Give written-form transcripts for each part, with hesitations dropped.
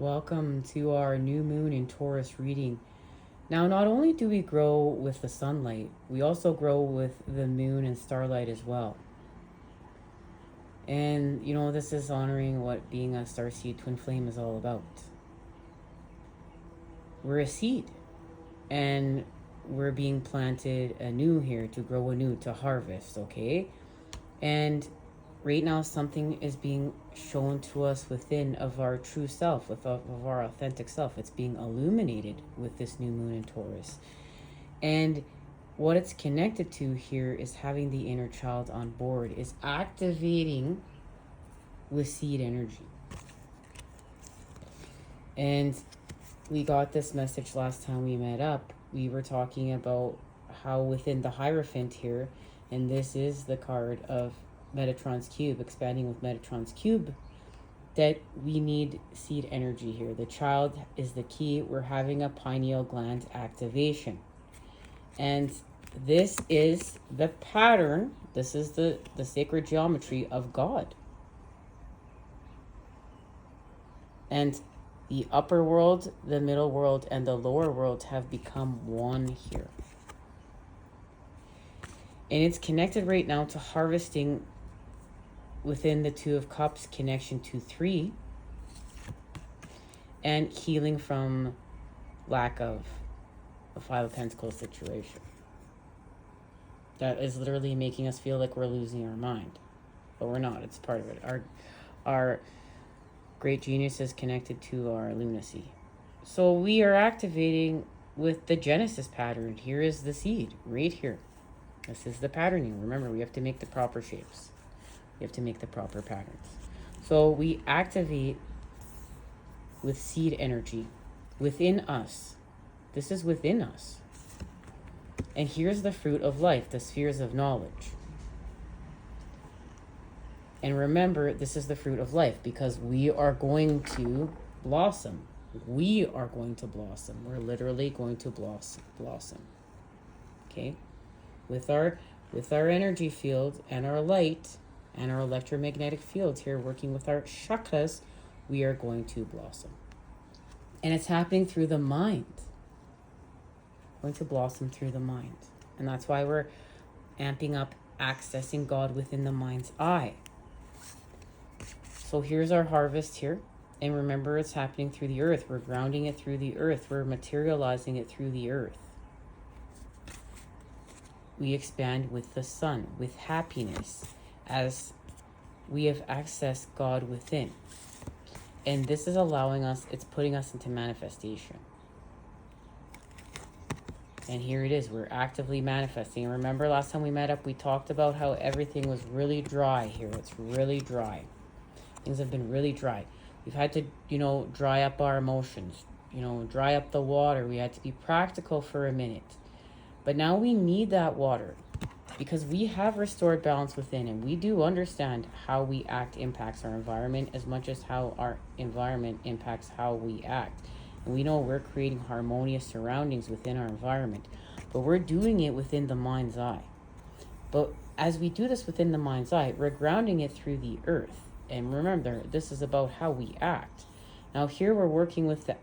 Welcome to our new moon in Taurus reading. Now, not only do we grow with the sunlight, we also grow with the moon and starlight as well. And, this is honoring what being a starseed twin flame is all about. We're a seed, and we're being planted anew here to grow anew, to harvest, okay? And right now, something is being shown to us within of our true self, of our authentic self. It's being illuminated with this new moon in Taurus. And what it's connected to here is having the inner child on board, is activating with seed energy. And we got this message last time we met up. We were talking about how within the Hierophant here, and this is the card of Metatron's Cube, expanding with Metatron's Cube, that we need seed energy here. The child is the key. We're having a pineal gland activation. And this is the pattern, this is the sacred geometry of God. And the upper world, the middle world, and the lower world have become one here. And it's connected right now to harvesting within the Two of Cups, connection to 3, and healing from lack of a Five of Pentacles situation. That is literally making us feel like we're losing our mind. But we're not. It's part of it. Our great genius is connected to our lunacy. So we are activating with the Genesis pattern. Here is the seed, right here. This is the patterning. Remember, we have to make the proper shapes. We have to make the proper patterns. So we activate with seed energy within us. This is within us. And here's the fruit of life, the spheres of knowledge. And remember, this is the fruit of life because we are going to blossom. We are going to blossom. We're literally going to blossom. Okay? With our energy field and our light and our electromagnetic fields here, working with our chakras, we are going to blossom. And it's happening through the mind. Going to blossom through the mind. And that's why we're amping up, accessing God within the mind's eye. So here's our harvest here. And remember, it's happening through the earth. We're grounding it through the earth. We're materializing it through the earth. We expand with the sun, with happiness, as we have accessed God within. And this is allowing us, it's putting us into manifestation. And here it is, we're actively manifesting. And remember last time we met up, we talked about how everything was really dry here. It's really dry. Things have been really dry. We've had to, dry up our emotions, dry up the water. We had to be practical for a minute. But now we need that water because we have restored balance within, and we do understand how we act impacts our environment as much as how our environment impacts how we act. And we know we're creating harmonious surroundings within our environment, but we're doing it within the mind's eye. But as we do this within the mind's eye, we're grounding it through the earth. And remember, this is about how we act. Now here we're working with the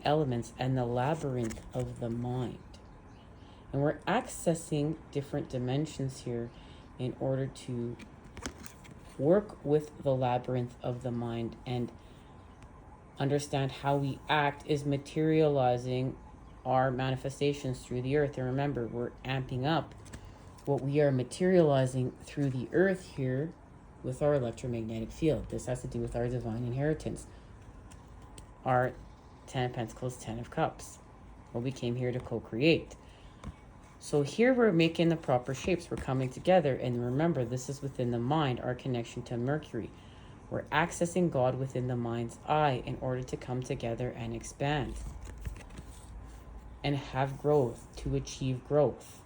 elements and the labyrinth of the mind. And we're accessing different dimensions here in order to work with the labyrinth of the mind and understand how we act is materializing our manifestations through the earth. And remember, we're amping up what we are materializing through the earth here with our electromagnetic field. This has to do with our divine inheritance. Our 10 of Pentacles, 10 of Cups. What we came here to co-create. So here we're making the proper shapes. We're coming together. And remember, this is within the mind, our connection to Mercury. We're accessing God within the mind's eye in order to come together and expand. And have growth, to achieve growth.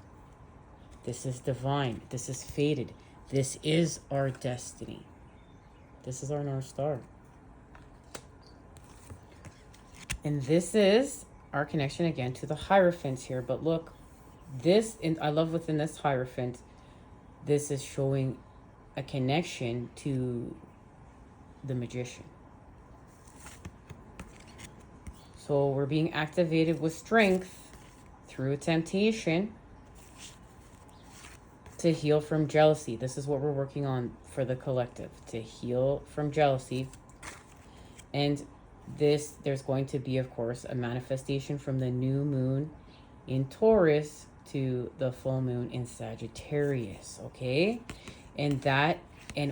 This is divine. This is fated. This is our destiny. This is our North Star. And this is our connection again to the Hierophant here. But look, this, and I love within this Hierophant, this is showing a connection to the Magician. So we're being activated with strength through temptation to heal from jealousy. This is what we're working on for the collective, to heal from jealousy. And there's going to be, of course, a manifestation from the new moon in Taurus to the full moon in Sagittarius, okay? And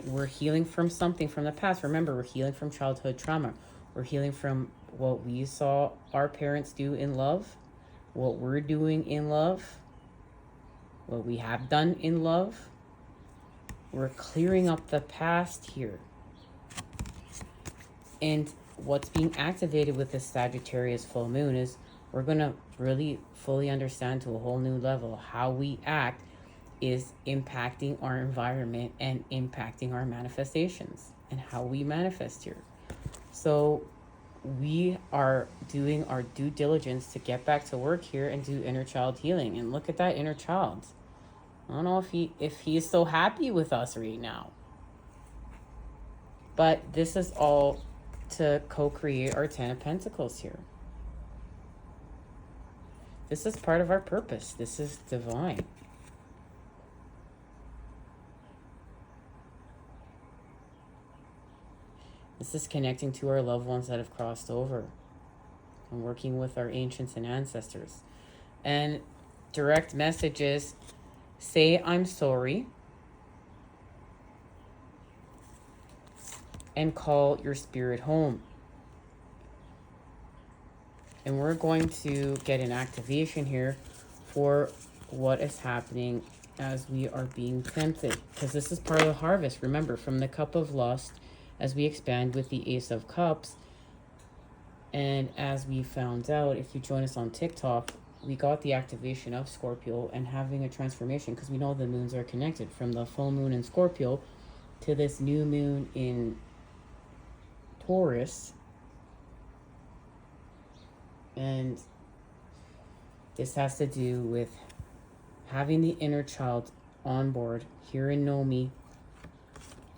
we're healing from something from the past. Remember, we're healing from childhood trauma. We're healing from what we saw our parents do in love, what we're doing in love, what we have done in love. We're clearing up the past here. And what's being activated with this Sagittarius full moon is we're going to really fully understand to a whole new level how we act is impacting our environment and impacting our manifestations and how we manifest here. So we are doing our due diligence to get back to work here and do inner child healing. And look at that inner child. I don't know if he is so happy with us right now. But this is all to co-create our 10 of Pentacles here. This is part of our purpose. This is divine. This is connecting to our loved ones that have crossed over and working with our ancients and ancestors. And direct messages, say I'm sorry and call your spirit home. And we're going to get an activation here for what is happening as we are being tempted, because this is part of the harvest. Remember, from the cup of lust, as we expand with the Ace of Cups, and as we found out, if you join us on TikTok, we got the activation of Scorpio and having a transformation, because we know the moons are connected from the full moon in Scorpio to this new moon in Taurus. And this has to do with having the inner child on board here in Nomi.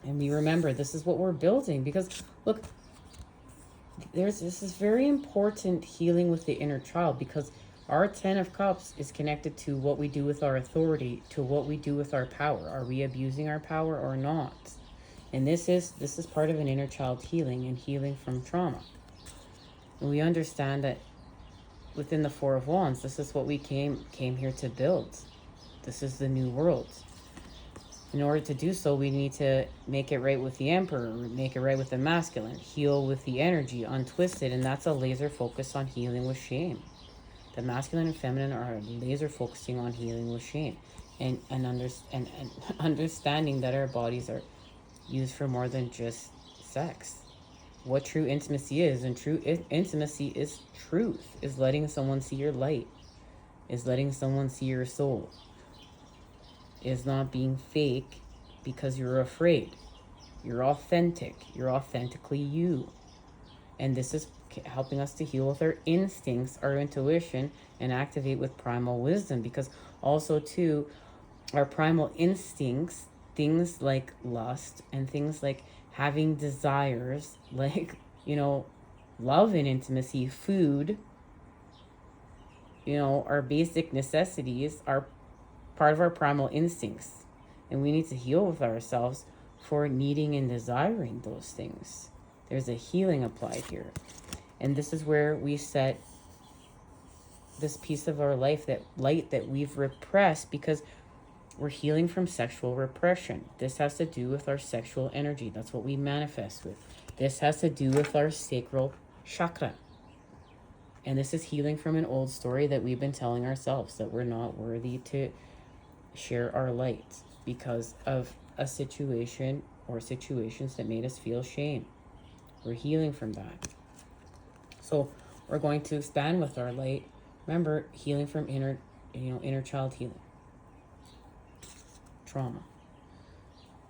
And we remember, this is what we're building, because look, this is very important, healing with the inner child, because our 10 of Cups is connected to what we do with our authority, to what we do with our power. Are we abusing our power or not? And this is part of an inner child healing and healing from trauma. And we understand that within the Four of Wands, this is what we came here to build. This is the new world. In order to do so, we need to make it right with the Emperor, make it right with the masculine, heal with the energy, untwist it, and that's a laser focus on healing with shame. The masculine and feminine are laser focusing on healing with shame, and understanding that our bodies are used for more than just sex. What true intimacy is, and true intimacy is truth, is letting someone see your light, is letting someone see your soul, is not being fake because you're afraid. You're authentic. You're authentically you. And this is helping us to heal with our instincts, our intuition, and activate with primal wisdom, because also too, our primal instincts, things like lust and things like having desires, like, love and intimacy, food, our basic necessities are part of our primal instincts, and we need to heal with ourselves for needing and desiring those things. There's a healing applied here, and this is where we set this piece of our life, that light that we've repressed, because we're healing from sexual repression. This has to do with our sexual energy. That's what we manifest with. This has to do with our sacral chakra, and this is healing from an old story that we've been telling ourselves, that we're not worthy to share our light because of a situation or situations that made us feel shame. We're healing from that. So we're going to expand with our light. Remember, healing from inner child healing, trauma.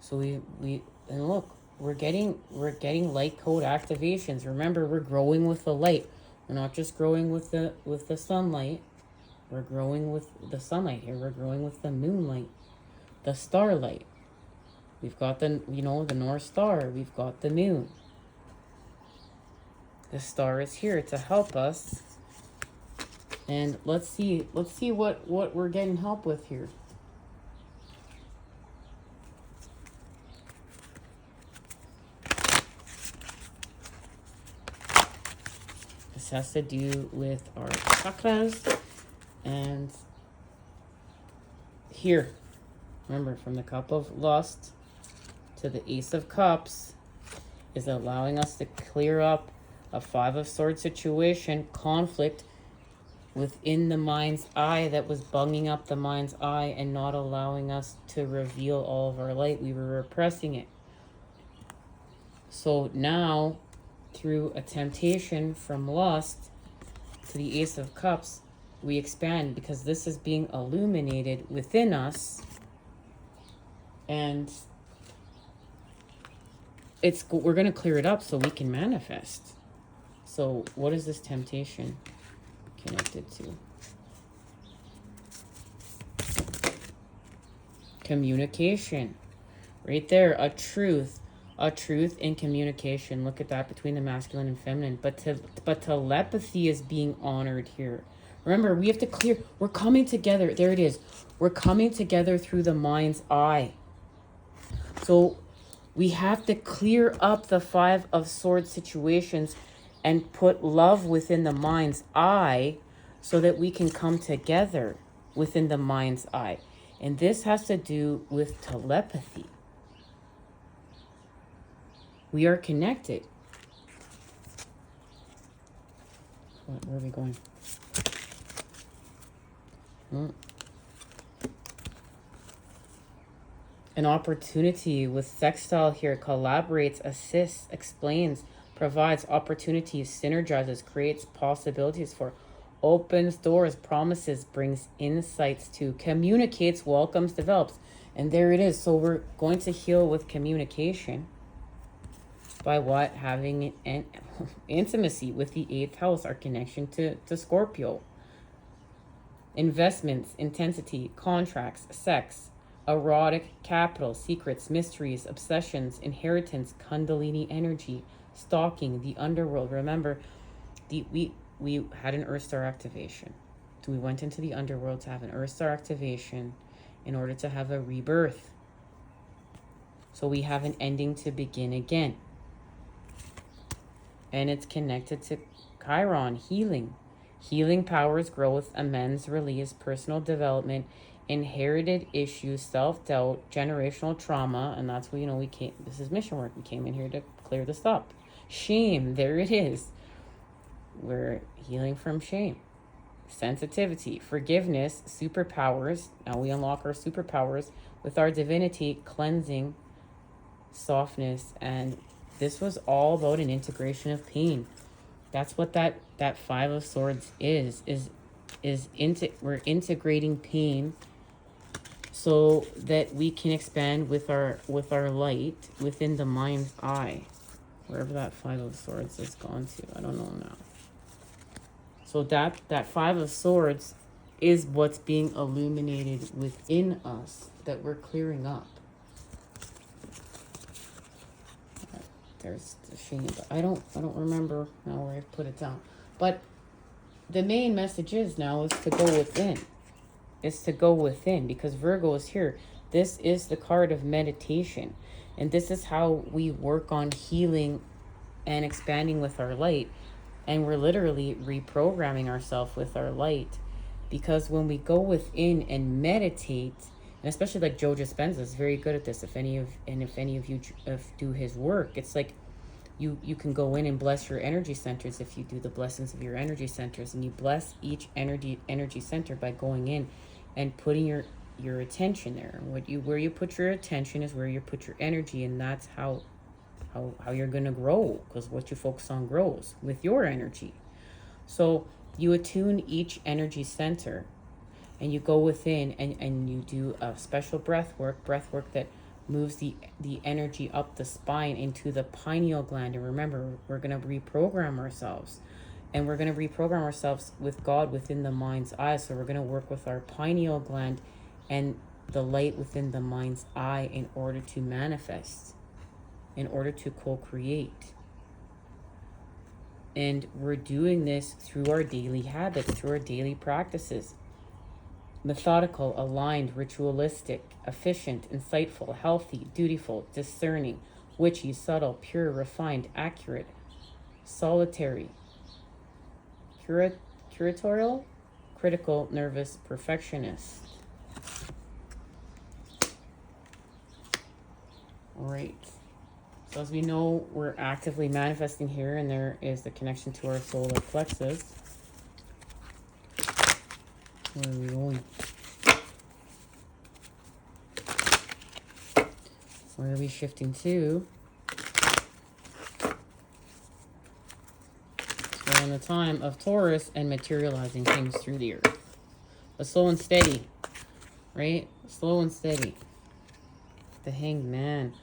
So we look, we're getting light code activations. Remember, we're growing with the light. We're not just growing with the sunlight. We're growing with the sunlight here. We're growing with the moonlight, the starlight. We've got the North Star. We've got the moon. The star is here to help us And let's see what we're getting help with here. This has to do with our chakras. And here, remember, from the Cup of Lust to the Ace of Cups is allowing us to clear up a Five of Swords situation, conflict within the mind's eye that was bunging up the mind's eye and not allowing us to reveal all of our light. We were repressing it. So now, through a temptation from lust to the Ace of Cups, we expand because this is being illuminated within us, and we're going to clear it up so we can manifest. So what is this temptation connected to? Communication. Right there, a truth in communication. Look at that, between the masculine and feminine. But telepathy is being honored here. Remember, we have to clear. We're coming together. There it is. We're coming together through the mind's eye. So we have to clear up the Five of Swords situations and put love within the mind's eye so that we can come together within the mind's eye. And this has to do with telepathy. We are connected. Where are we going? An opportunity with sextile here. Collaborates, assists, explains, provides opportunities, synergizes, creates possibilities for, opens doors, promises, brings insights to, communicates, welcomes, develops. And there it is. So we're going to heal with communication. By what? Having an intimacy with the 8th house, our connection to Scorpio. Investments, intensity, contracts, sex, erotic, capital, secrets, mysteries, obsessions, inheritance, kundalini energy, stalking, the underworld. Remember, we had an Earth Star activation. So we went into the underworld to have an Earth Star activation in order to have a rebirth. So we have an ending to begin again. And it's connected to Chiron, healing. Healing powers, growth, amends, release, personal development, inherited issues, self-doubt, generational trauma. And that's what, we came, this is mission work. We came in here to clear this up. Shame, there it is. We're healing from shame. Sensitivity, forgiveness, superpowers. Now we unlock our superpowers with our divinity, cleansing, softness, and this was all about an integration of pain. That's what that Five of Swords is we're integrating pain so that we can expand with our light within the mind's eye. Wherever that Five of Swords has gone to, I don't know now. So that Five of Swords is what's being illuminated within us that we're clearing up. There's the shame, but I don't remember now where I put it down. But the main message is now is to go within. It's to go within, because Virgo is here. This is the card of meditation. And this is how we work on healing and expanding with our light. And we're literally reprogramming ourselves with our light. Because when we go within and meditate, and especially like Joe Dispenza is very good at this. If any of you do his work, it's like you can go in and bless your energy centers if you do the blessings of your energy centers, and you bless each energy center by going in and putting your attention there. Where you put your attention is where you put your energy, and that's how you're gonna grow, because what you focus on grows with your energy. So you attune each energy center. And you go within and you do a special breath work that moves the energy up the spine into the pineal gland. And remember, we're going to reprogram ourselves. And we're going to reprogram ourselves with God within the mind's eye. So we're going to work with our pineal gland and the light within the mind's eye in order to manifest, in order to co-create. And we're doing this through our daily habits, through our daily practices. Methodical, aligned, ritualistic, efficient, insightful, healthy, dutiful, discerning, witchy, subtle, pure, refined, accurate, solitary, curatorial, critical, nervous, perfectionist. All right. So as we know, we're actively manifesting here, and there is the connection to our solar plexus. Where are we going? Where are we shifting to? We're in the time of Taurus and materializing things through the earth. But slow and steady, right? Slow and steady. The Hanged Man,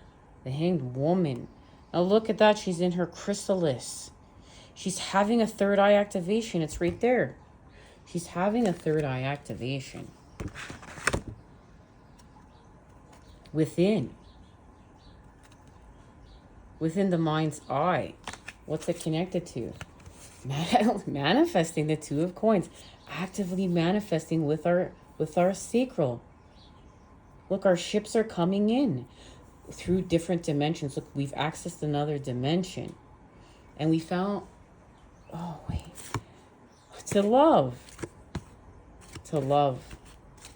the Hanged Woman. Now look at that. She's in her chrysalis. She's having a third eye activation. It's right there. She's having a third eye activation. Within the mind's eye. What's it connected to? Manifesting the Two of Coins. Actively manifesting with our sacral. Look, our ships are coming in through different dimensions. Look, we've accessed another dimension. And we found, oh wait, to love. To love.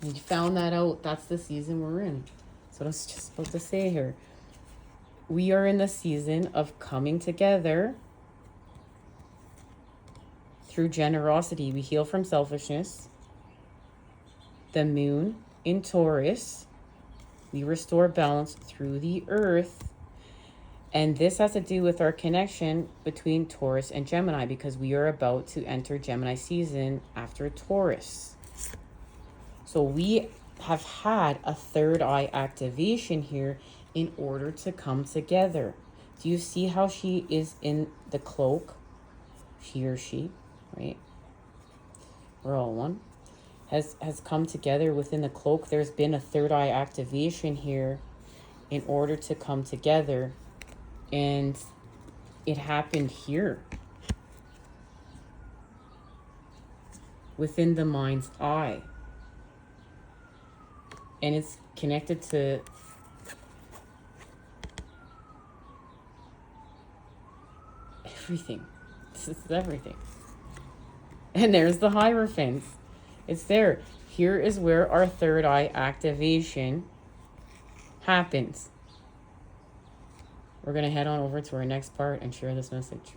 We found that out. That's the season we're in. That's what I was just about to say here. We are in the season of coming together through generosity. We heal from selfishness. The moon in Taurus. We restore balance through the earth. And this has to do with our connection between Taurus and Gemini, because we are about to enter Gemini season after Taurus. So we have had a third eye activation here in order to come together. Do you see how she is in the cloak? He or she, right? We're all one. Has come together within the cloak. There's been a third eye activation here in order to come together. And it happened here. Within the mind's eye. And it's connected to everything. This is everything. And there's the Hierophant. It's there. Here is where our third eye activation happens. We're going to head on over to our next part and share this message.